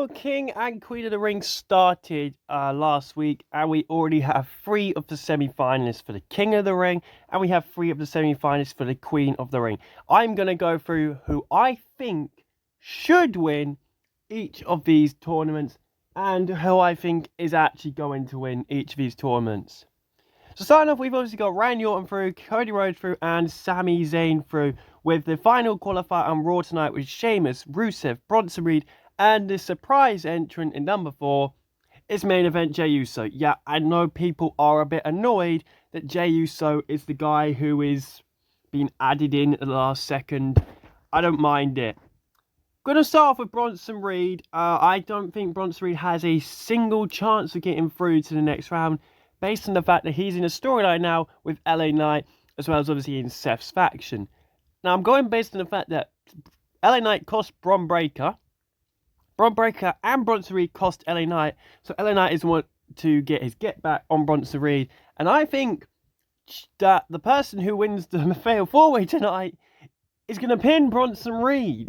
So, King and Queen of the Ring started last week, and we already have 3 of the semi-finalists for the King of the Ring, and we have 3 of the semi-finalists for the Queen of the Ring. I'm going to go through who I think should win each of these tournaments, and who I think is actually going to win each of these tournaments. So starting off, we've obviously got Randy Orton through, Cody Rhodes through, and Sami Zayn through, with the final qualifier on Raw tonight with Sheamus, Rusev, Bronson Reed, and the surprise entrant in number 4 is main event Jey Uso. Yeah, I know people are a bit annoyed that Jey Uso is the guy who is being added in at the last second. I don't mind it. Gonna start off with Bronson Reed. I don't think Bronson Reed has a single chance of getting through to the next round, based on the fact that he's in a storyline now with LA Knight, as well as obviously in Seth's faction. Now, I'm going based on the fact that LA Knight cost Bron Breakker. Bron Breakker and Bronson Reed cost LA Knight, so LA Knight is want to get his get back on Bronson Reed. And I think that the person who wins the fatal 4-way tonight is going to pin Bronson Reed.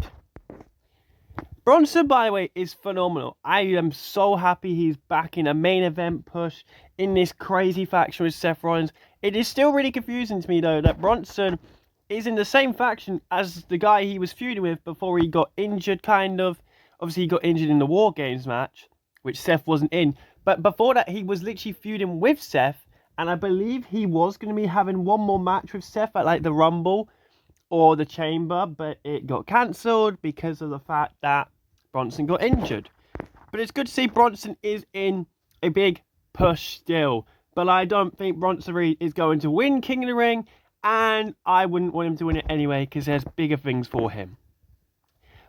Bronson, by the way, is phenomenal. I am so happy he's back in a main event push in this crazy faction with Seth Rollins. It is still really confusing to me, though, that Bronson is in the same faction as the guy he was feuding with before he got injured, kind of. Obviously, he got injured in the War Games match, which Seth wasn't in. But before that, he was literally feuding with Seth, and I believe he was going to be having one more match with Seth at, like, the Rumble or the Chamber, but it got cancelled because of the fact that Bronson got injured. But it's good to see Bronson is in a big push still. But I don't think Bronson Reed is going to win King of the Ring, and I wouldn't want him to win it anyway because there's bigger things for him.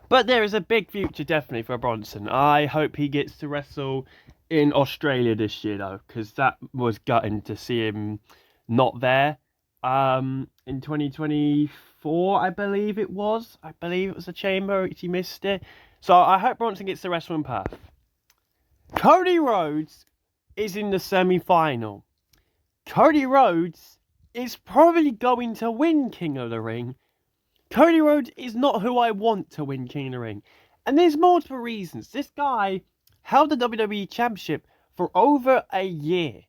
But there is a big future definitely for Bronson. I hope he gets to wrestle in Australia this year, though, because that was gutting to see him not there. In 2024, I believe it was. I believe it was the Chamber, which he missed it. So I hope Bronson gets the wrestling path. Cody Rhodes is in the semi-final. Cody Rhodes is probably going to win King of the Ring. Cody Rhodes is not who I want to win King of the Ring. And there's multiple reasons. This guy held the WWE Championship for over a year,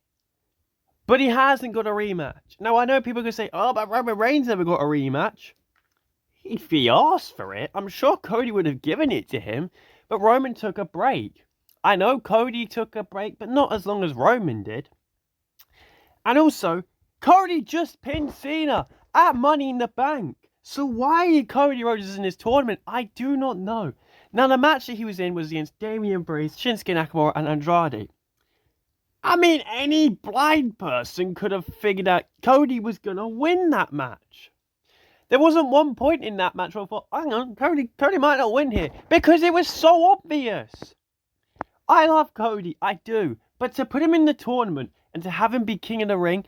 but he hasn't got a rematch. Now, I know people are going to say, oh, but Roman Reigns never got a rematch. If he asked for it, I'm sure Cody would have given it to him, but Roman took a break. I know Cody took a break, but not as long as Roman did. And also, Cody just pinned Cena at Money in the Bank. So why Cody Rhodes is in this tournament, I do not know. Now, the match that he was in was against Damian Priest, Shinsuke Nakamura, and Andrade. I mean, any blind person could have figured out Cody was going to win that match. There wasn't one point in that match where I thought, hang on, Cody might not win here. Because it was so obvious. I love Cody, I do. But to put him in the tournament and to have him be King of the Ring,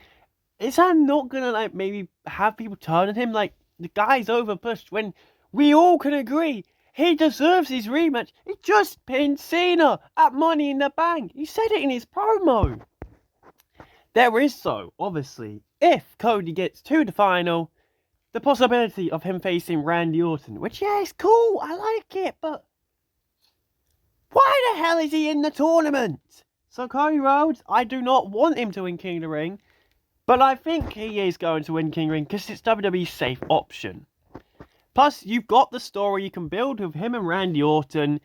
is that not going to, like, maybe have people turn on him? Like, the guy's overpushed when we all can agree he deserves his rematch. He just pinned Cena at Money in the Bank. He said it in his promo. There is, though, obviously, if Cody gets to the final, the possibility of him facing Randy Orton, which, yeah, is cool, I like it, but why the hell is he in the tournament? So Cody Rhodes, I do not want him to win King of the Ring, but I think he is going to win King of the Ring because it's WWE's safe option. Plus, you've got the story you can build with him and Randy Orton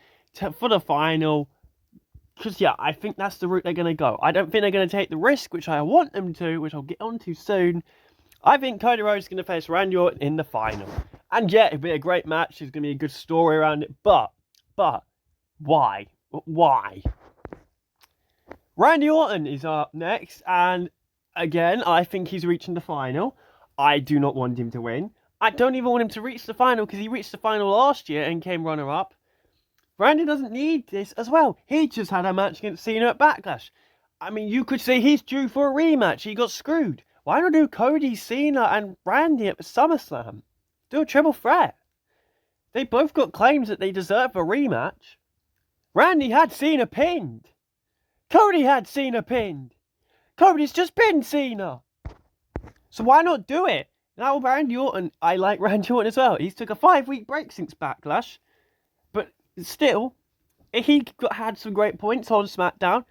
for the final. Because, yeah, I think that's the route they're going to go. I don't think they're going to take the risk, which I want them to, which I'll get onto soon. I think Cody Rhodes is going to face Randy Orton in the final. And yeah, it'll be a great match. There's going to be a good story around it. But, why? Why? Randy Orton is up next. And again, I think he's reaching the final. I do not want him to win. I don't even want him to reach the final because he reached the final last year and came runner-up. Randy doesn't need this as well. He just had a match against Cena at Backlash. I mean, you could say he's due for a rematch. He got screwed. Why not do Cody, Cena, and Randy at SummerSlam? Do a triple threat. They both got claims that they deserve a rematch. Randy had Cena pinned. Cody had Cena pinned. Cody's just pinned Cena. So why not do it? Now Randy Orton, I like Randy Orton as well. He's took a 5-week break since Backlash. But still, had some great points on SmackDown.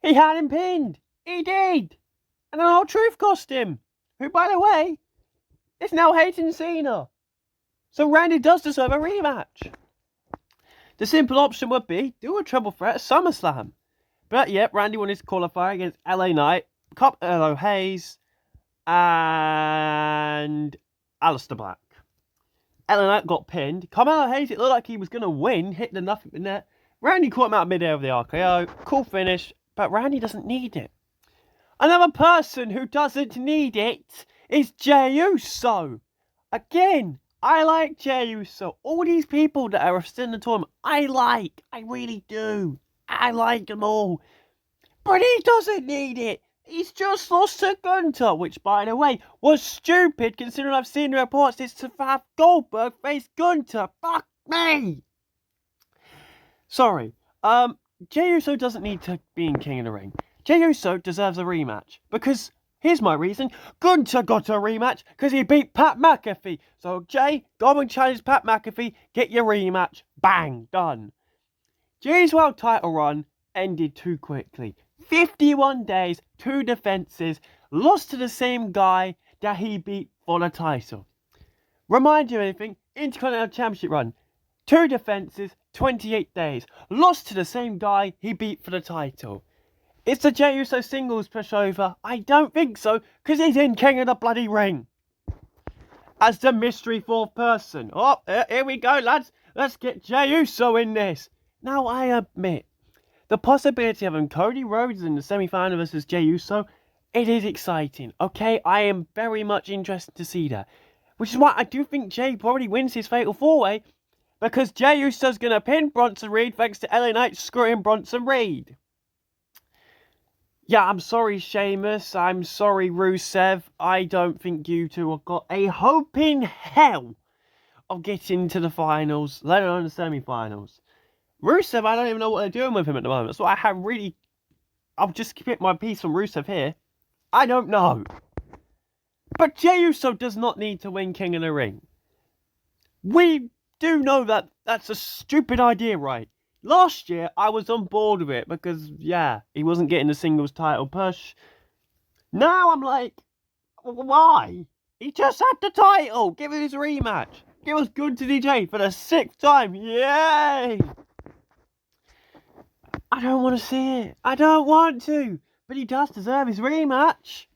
He had him pinned. He did. And then R-Truth cost him. Who, by the way, is now hating Cena. So Randy does deserve a rematch. The simple option would be do a triple threat at SummerSlam. But yeah, Randy won his qualifier against LA Knight, Carmelo Hayes, and Aleister Black. LA Knight got pinned. Carmelo Hayes, it looked like he was going to win, hit the nothing but net. Randy caught him out mid-air of the RKO. Cool finish, but Randy doesn't need it. Another person who doesn't need it is Jey Uso. Again, I like Jey Uso. All these people that are still in the tournament, I like. I really do. I like them all. But he doesn't need it. He's just lost to Gunther, which, by the way, was stupid considering I've seen the reports it's to have Goldberg face Gunther. Fuck me. Sorry. Jey Uso doesn't need to be in King of the Ring. Jey Uso deserves a rematch because, here's my reason, Gunther got a rematch because he beat Pat McAfee. So Jey, go and challenge Pat McAfee, get your rematch, bang, done. Jey's world title run ended too quickly. 51 days, 2 defences, lost to the same guy that he beat for the title. Remind you of anything, Intercontinental Championship run, 2 defences, 28 days, lost to the same guy he beat for the title. Is the Jey Uso singles push over? I don't think so, because he's in King of the bloody Ring. As the mystery 4th person. Oh, here we go, lads. Let's get Jey Uso in this. Now, I admit, the possibility of having Cody Rhodes in the semi-final versus Jey Uso, it is exciting, okay? I am very much interested to see that. Which is why I do think Jey probably wins his Fatal 4-Way, because Jey Uso's going to pin Bronson Reed thanks to LA Knight screwing Bronson Reed. Yeah, I'm sorry, Sheamus. I'm sorry, Rusev. I don't think you two have got a hope in hell of getting to the finals, let alone the semi-finals. Rusev, I don't even know what they're doing with him at the moment. So I'll just keep my piece from Rusev here. I don't know. But Jey Uso does not need to win King of the Ring. We do know that that's a stupid idea, right? Last year, I was on board with it because, yeah, he wasn't getting the singles title push. Now I'm like, why? He just had the title. Give him his rematch. Give us good to DJ for the 6th time. Yay! I don't want to see it. I don't want to. But he does deserve his rematch.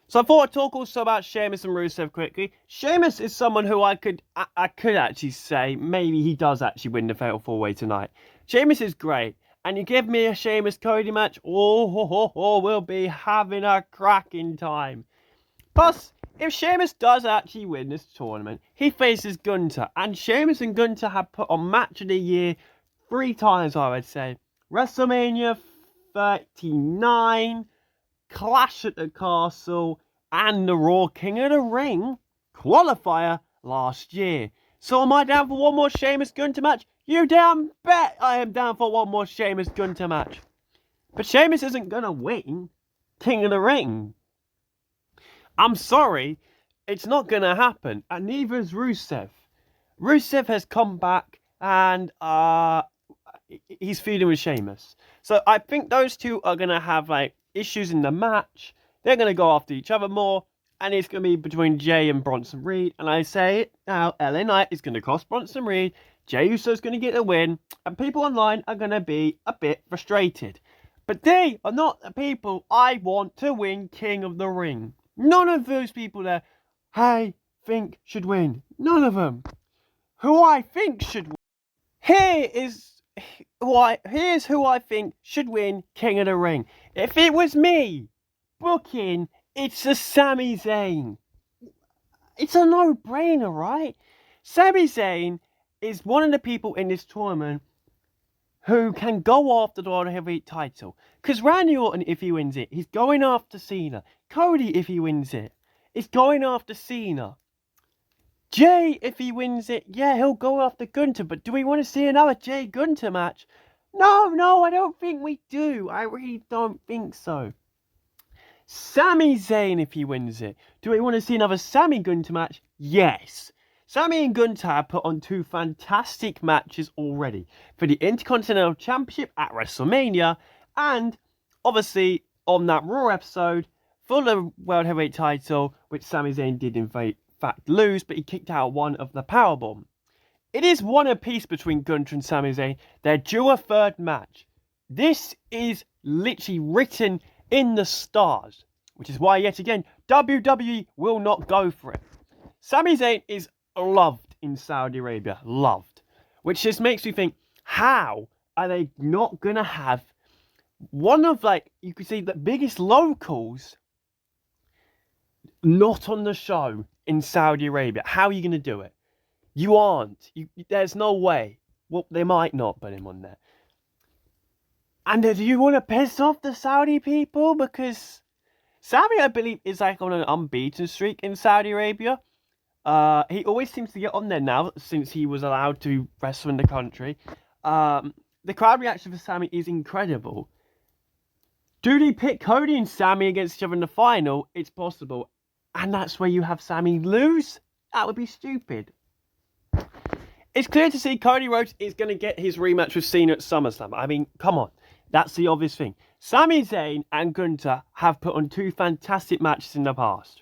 So I thought I'd talk also about Sheamus and Rusev quickly. Sheamus is someone who I could actually say maybe he does actually win the Fatal 4-Way tonight. Sheamus is great. And you give me a Sheamus Cody match, we'll be having a cracking time. Plus, if Sheamus does actually win this tournament, he faces Gunther. And Sheamus and Gunther have put on Match of the Year 3 times, I would say. WrestleMania 39, Clash at the Castle, and the Raw King of the Ring qualifier last year. So am I down for one more Sheamus Gunther match? You damn bet I am down for one more Sheamus Gunther match. But Sheamus isn't going to win King of the Ring. I'm sorry, it's not going to happen. And neither is Rusev. Rusev has come back and he's feuding with Sheamus. So I think those two are going to have like issues in the match. They're going to go after each other more. And it's going to be between Jey and Bronson Reed. And I say it now, LA Knight is going to cost Bronson Reed. Jey Uso's going to get a win. And people online are going to be a bit frustrated. But they are not the people I want to win King of the Ring. None of those people there I think should win. None of them. Who I think should win. Here's who I think should win King of the Ring. If it was me booking, it's a Sami Zayn. It's a no-brainer, right? Sami Zayn is one of the people in this tournament who can go after the World Heavyweight title. Because Randy Orton, if he wins it, he's going after Cena. Cody, if he wins it, is going after Cena. Jey, if he wins it, yeah, he'll go after Gunther. But do we want to see another Jey Gunther match? No, I don't think we do. I really don't think so. Sami Zayn, if he wins it. Do we want to see another Sami Gunther match? Yes. Sami and Gunther have put on 2 fantastic matches already for the Intercontinental Championship at WrestleMania, and obviously on that Raw episode for the World Heavyweight title, which Sami Zayn did in fact lose, but he kicked out one of the powerbomb. It is one apiece between Gunther and Sami Zayn. They're due a 3rd match. This is literally written in the stars, which is why, yet again, WWE will not go for it. Sami Zayn is loved in Saudi Arabia, loved, which just makes me think, how are they not gonna have one of, like, you could say the biggest locals not on the show in Saudi Arabia? How are you gonna do it? You aren't. There's no way. Well, they might not put him on there. And do you want to piss off the Saudi people? Because Sami, I believe, is like on an unbeaten streak in Saudi Arabia. He always seems to get on there now since he was allowed to wrestle in the country. The crowd reaction for Sami is incredible. Do they pick Cody and Sami against each other in the final? It's possible. And that's where you have Sami lose? That would be stupid. It's clear to see Cody Rhodes is going to get his rematch with Cena at SummerSlam. I mean, come on. That's the obvious thing. Sami Zayn and Gunther have put on 2 fantastic matches in the past.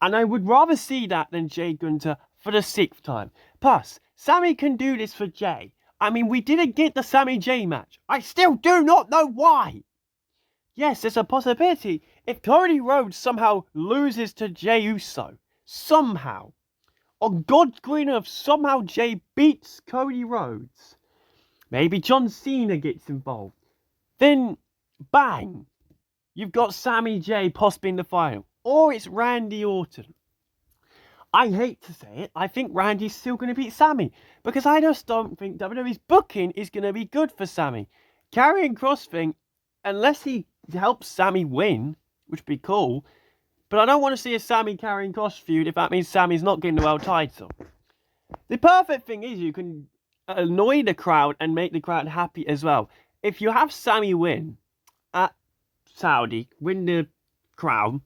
And I would rather see that than Jay Gunther for the 6th time. Plus, Sami can do this for Jay. I mean, we didn't get the Sami Jay match. I still do not know why. Yes, there's a possibility if Cody Rhodes somehow loses to Jey Uso. Somehow. On God's green earth, somehow Jay beats Cody Rhodes. Maybe John Cena gets involved. Then, bang, you've got Sami Jay possibly in the final. Or it's Randy Orton. I hate to say it, I think Randy's still going to beat Sami. Because I just don't think WWE's booking is going to be good for Sami. Karrion Kross thing, unless he helps Sami win, which would be cool. But I don't want to see a Sami Karrion Kross feud if that means Sami's not getting the world title. The perfect thing is you can annoy the crowd and make the crowd happy as well. If you have Sami win at Saudi, win the crown,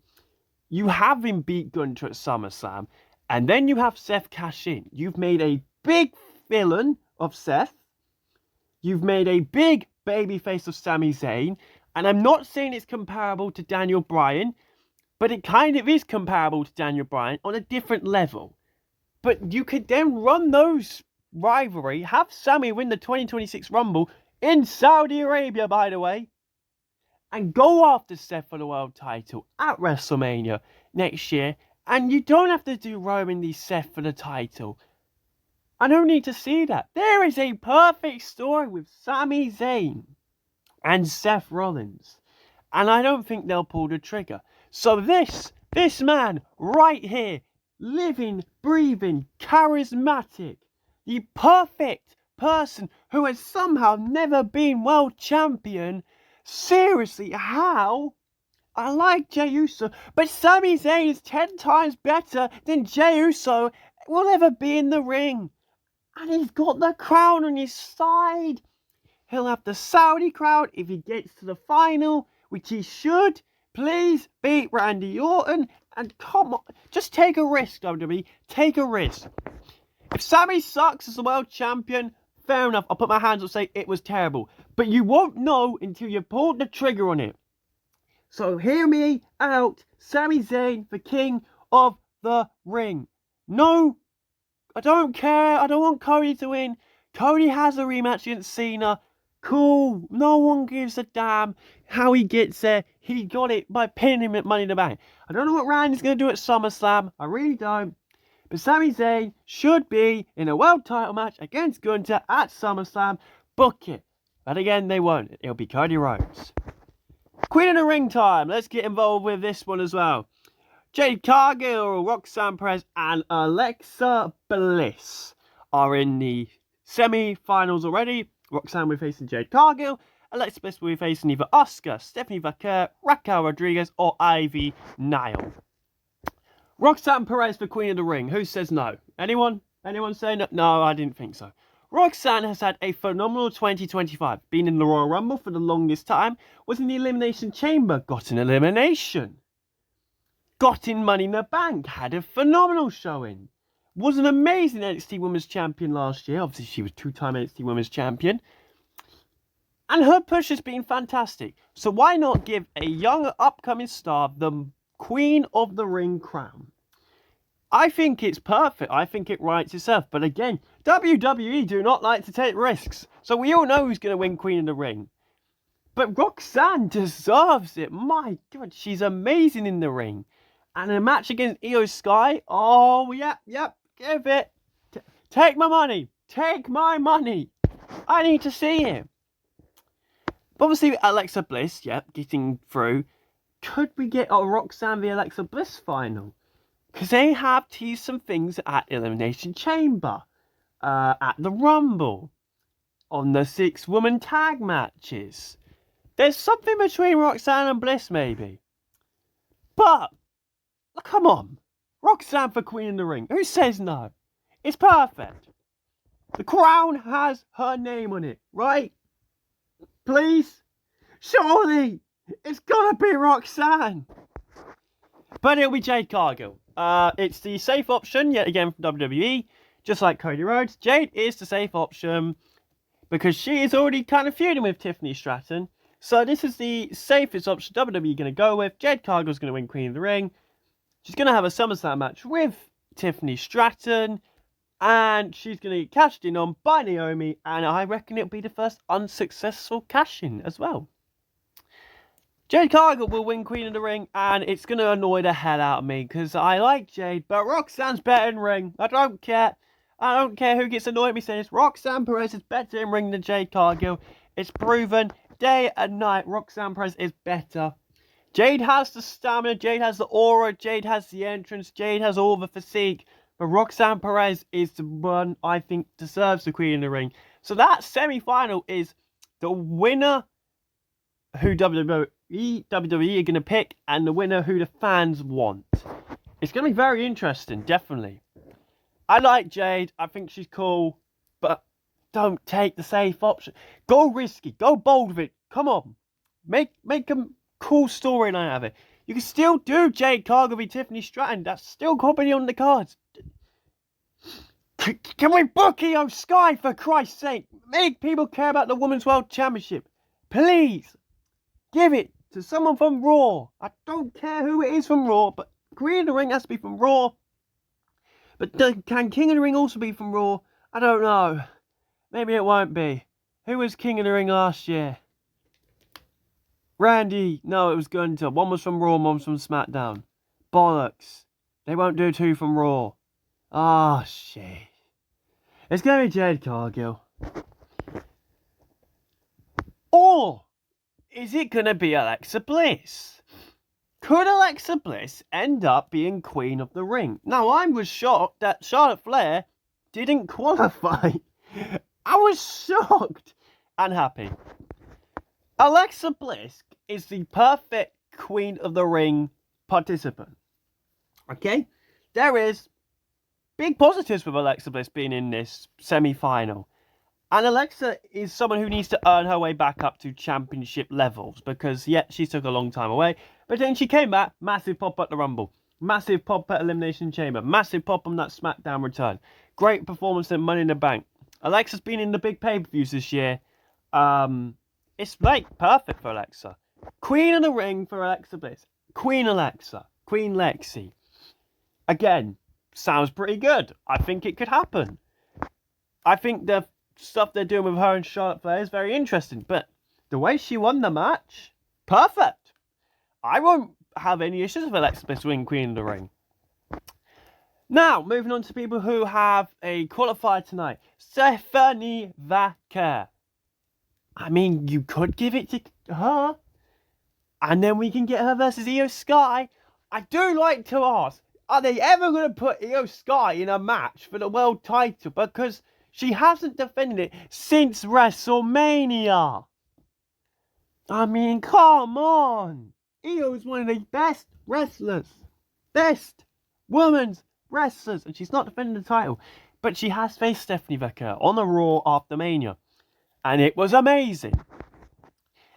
you have him beat Gunther at SummerSlam, and then you have Seth cash in. You've made a big villain of Seth. You've made a big babyface of Sami Zayn. And I'm not saying it's comparable to Daniel Bryan, but it kind of is comparable to Daniel Bryan on a different level. But you could then run those rivalry, have Sami win the 2026 Rumble in Saudi Arabia, by the way, and go after Seth for the world title at WrestleMania next year. And you don't have to do Roman v Seth for the title. I don't need to see that. There is a perfect story with Sami Zayn and Seth Rollins. And I don't think they'll pull the trigger. So this man right here, living, breathing, charismatic, the perfect person who has somehow never been world champion. Seriously, how? I like Jey Uso, but Sami Zayn is 10 times better than Jey Uso will ever be in the ring. And he's got the crown on his side. He'll have the Saudi crowd if he gets to the final, which he should. Please beat Randy Orton. And come on, just take a risk, WWE. Take a risk. If Sami sucks as the world champion, fair enough. I'll put my hands up and say it was terrible. But you won't know until you've pulled the trigger on it. So hear me out. Sami Zayn, the king of the ring. No, I don't care. I don't want Cody to win. Cody has a rematch against Cena. Cool. No one gives a damn how he gets there. He got it by pinning him at Money in the Bank. I don't know what Randy's going to do at SummerSlam. I really don't. But Sami Zayn should be in a world title match against Gunther at SummerSlam. Book it. But again, they won't. It'll be Cody Rhodes. Queen of the Ring time. Let's get involved with this one as well. Jade Cargill, Roxanne Perez, and Alexa Bliss are in the semi-finals already. Roxanne will be facing Jade Cargill. Alexa Bliss will be facing either Asuka, Stephanie Vaquer, Raquel Rodriguez, or Ivy Nile. Roxanne Perez for Queen of the Ring. Who says no? Anyone? Anyone say no? No, I didn't think so. Roxanne has had a phenomenal 2025. Been in the Royal Rumble for the longest time. Was in the Elimination Chamber. Got an elimination. Got in Money in the Bank. Had a phenomenal showing. was an amazing NXT Women's Champion last year. Obviously, she was 2-time NXT Women's Champion. And her push has been fantastic. So why not give a young upcoming star the Queen of the Ring crown? I think it's perfect. I think it writes itself. But again, WWE do not like to take risks. So we all know who's going to win Queen of the Ring. But Roxanne deserves it. My God, she's amazing in the ring. And a match against Io Sky, oh, yep, give it. Take my money. Take my money. I need to see it. Obviously, Alexa Bliss, getting through. Could we get a Roxanne v Alexa Bliss final? Because they have teased some things at Elimination Chamber, at the Rumble, on the 6-woman tag matches. There's something between Roxanne and Bliss, maybe. But, come on. Roxanne for Queen in the Ring. Who says no? It's perfect. The crown has her name on it, right? Please? Surely, it's gotta be Roxanne. But it'll be Jade Cargill. It's the safe option, yet again, from WWE. Just like Cody Rhodes, Jade is the safe option because she is already kind of feuding with Tiffany Stratton. So this is the safest option WWE going to go with. Jade Cargill's going to win Queen of the Ring. She's going to have a SummerSlam match with Tiffany Stratton. And she's going to get cashed in on by Naomi. And I reckon it'll be the first unsuccessful cash-in as well. Jade Cargill will win Queen of the Ring. And it's going to annoy the hell out of me. Because I like Jade. But Roxanne's better in ring. I don't care. I don't care who gets annoyed at me saying this. Roxanne Perez is better in ring than Jade Cargill. It's proven. Day and night, Roxanne Perez is better. Jade has the stamina. Jade has the aura. Jade has the entrance. Jade has all the physique. But Roxanne Perez is the one I think deserves the Queen in the Ring. So that semi-final is the winner who WWE are going to pick and the winner who the fans want. It's going to be very interesting, definitely. I like Jade. I think she's cool. But don't take the safe option. Go risky. Go bold with it. Come on. Make a cool storyline out of it. You can still do Jade Cargill v Tiffany Stratton. That's still comedy on the cards. Can we book Io Sky for Christ's sake? Make people care about the Women's World Championship. Please. Give it to someone from Raw. I don't care who it is from Raw, but Queen of the Ring has to be from Raw. But can King of the Ring also be from Raw? I don't know. Maybe it won't be. Who was King of the Ring last year? Randy. No, it was Gunter. One was from Raw, one was from SmackDown. Bollocks. They won't do 2 from Raw. Ah, shit. It's going to be Jade Cargill. Or is it going to be Alexa Bliss? Could Alexa Bliss end up being Queen of the Ring? Now, I was shocked that Charlotte Flair didn't qualify. I was shocked and happy. Alexa Bliss is the perfect Queen of the Ring participant. Okay? There is big positives with Alexa Bliss being in this semi-final. And Alexa is someone who needs to earn her way back up to championship levels. Because, she took a long time away. But then she came back, massive pop at the Rumble. Massive pop at Elimination Chamber. Massive pop on that SmackDown return. Great performance in Money in the Bank. Alexa's been in the big pay-per-views this year. It's perfect for Alexa. Queen of the Ring for Alexa Bliss. Queen Alexa. Queen Lexi. Again, sounds pretty good. I think it could happen. I think the stuff they're doing with her and Charlotte Flair is very interesting. But the way she won the match, perfect. I won't have any issues with Alexa Bliss winning Queen of the Ring. Now, moving on to people who have a qualifier tonight. Stephanie Vaquer. I mean, you could give it to her. And then we can get her versus Io Sky. I do like to ask, are they ever going to put Io Sky in a match for the world title? Because she hasn't defended it since WrestleMania. I mean, come on. Io is one of the best wrestlers. Best women's wrestlers. And she's not defending the title. But she has faced Stephanie Vaquer on the Raw after Mania. And it was amazing.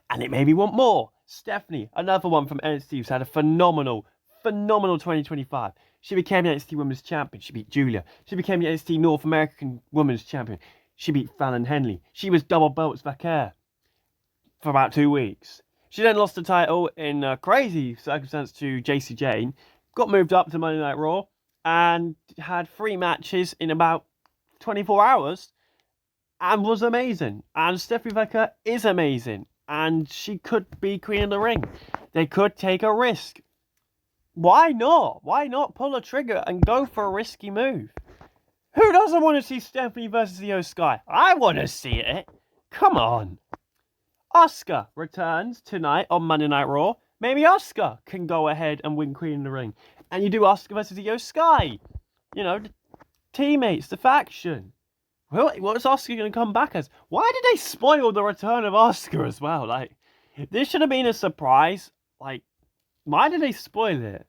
And it made me want more. Stephanie, another one from NXT, who's had a phenomenal phenomenal 2025. She became the NXT Women's Champion. She beat Julia. She became the NXT North American Women's Champion. She beat Fallon Henley. She was double belts vaquer for about 2 weeks. She then lost the title in a crazy circumstance to JC Jane. Got moved up to Monday Night Raw and had 3 matches in about 24 hours and was amazing. And Stephanie Vaquer is amazing. And she could be Queen of the Ring. They could take a risk. Why not? Why not pull a trigger and go for a risky move? Who doesn't want to see Stephanie versus Io Sky? I want to see it. Come on. Asuka returns tonight on Monday Night Raw. Maybe Asuka can go ahead and win Queen of the Ring. And you do Asuka versus Io Sky. You know, the teammates, the faction. Well, what's Asuka going to come back as? Why did they spoil the return of Asuka as well? Like, this should have been a surprise. Like, why did they spoil it?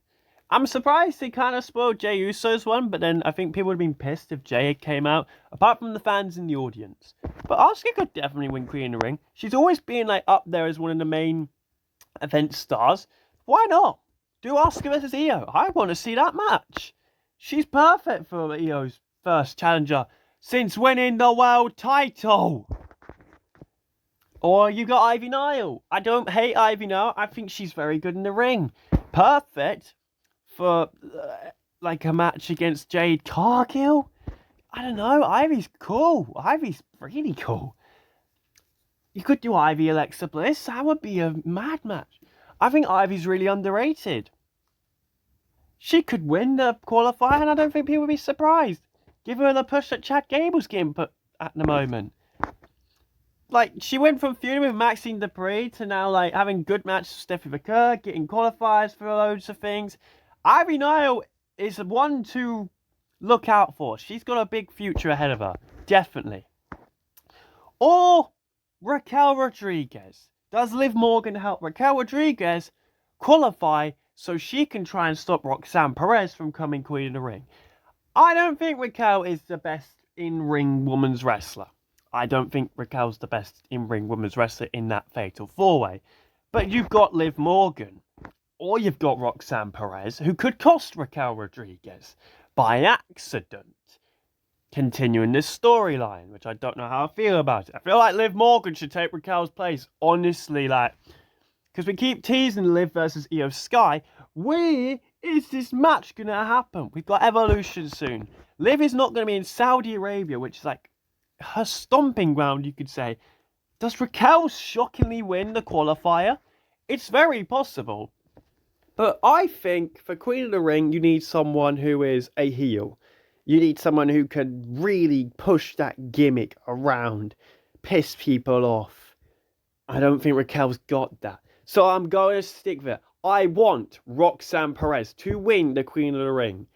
I'm surprised they kind of spoiled Jey Uso's one, but then I think people would have been pissed if Jey had came out, apart from the fans in the audience. But Asuka could definitely win Queen of the Ring. She's always been like up there as one of the main event stars. Why not? Do Asuka versus Io. I want to see that match. She's perfect for Io's first challenger since winning the world title. Or you got Ivy Nile. I don't hate Ivy Nile. I think she's very good in the ring. Perfect for like a match against Jade Cargill. I don't know. Ivy's cool. Ivy's really cool. You could do Ivy Alexa Bliss. That would be a mad match. I think Ivy's really underrated. She could win the qualifier, and I don't think people would be surprised. Give her the push that Chad Gable's getting put at the moment. Like, she went from feuding with Maxine Dupree to now, like, having good matches with Stephanie Vaquer, getting qualifiers for loads of things. Ivy Nile is one to look out for. She's got a big future ahead of her. Definitely. Or Raquel Rodriguez. Does Liv Morgan help Raquel Rodriguez qualify so she can try and stop Roxanne Perez from coming Queen of the Ring? I don't think Raquel is the best in-ring women's wrestler. I don't think Raquel's the best in-ring women's wrestler in that Fatal 4-Way. But you've got Liv Morgan. Or you've got Roxanne Perez, who could cost Raquel Rodriguez by accident. Continuing this storyline, which I don't know how I feel about it. I feel like Liv Morgan should take Raquel's place. Honestly, like, because we keep teasing Liv versus Io Sky. Where is this match going to happen? We've got Evolution soon. Liv is not going to be in Saudi Arabia, which is like her stomping ground, you could say. Does Raquel shockingly win the qualifier? It's very possible. But I think for Queen of the Ring, you need someone who is a heel. You need someone who can really push that gimmick around, piss people off. I don't think Raquel's got that. So I'm going to stick with it. I want Roxanne Perez to win the Queen of the Ring.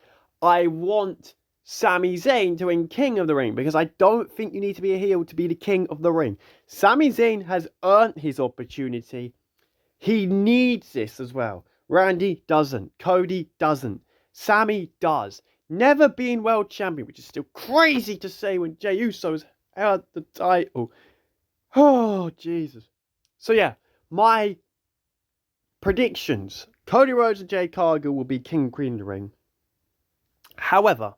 I want Sami Zayn to win King of the Ring, because I don't think you need to be a heel to be the King of the Ring. Sami Zayn has earned his opportunity. He needs this as well. Randy doesn't. Cody doesn't. Sami does. Never been world champion, which is still crazy to say when Jey Uso's held the title. Oh, Jesus. So yeah, my predictions. Cody Rhodes and Jade Cargill will be King and Queen of the Ring. However,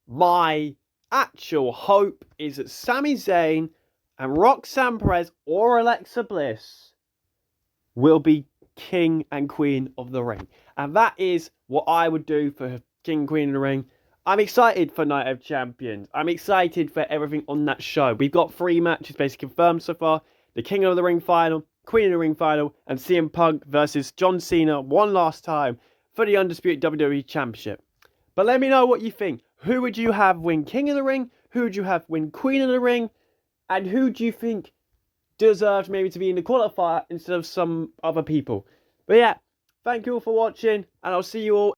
my actual hope is that Sami Zayn and Roxanne Perez or Alexa Bliss will be King and Queen of the Ring. And that is what I would do for King and Queen of the Ring. I'm excited for Night of Champions. I'm excited for everything on that show. We've got 3 matches basically confirmed so far. The King of the Ring final, Queen of the Ring final, and CM Punk versus John Cena one last time for the Undisputed WWE Championship. But let me know what you think. Who would you have win King of the Ring? Who would you have win Queen of the Ring? And who do you think deserves maybe to be in the qualifier instead of some other people? But yeah, thank you all for watching, and I'll see you all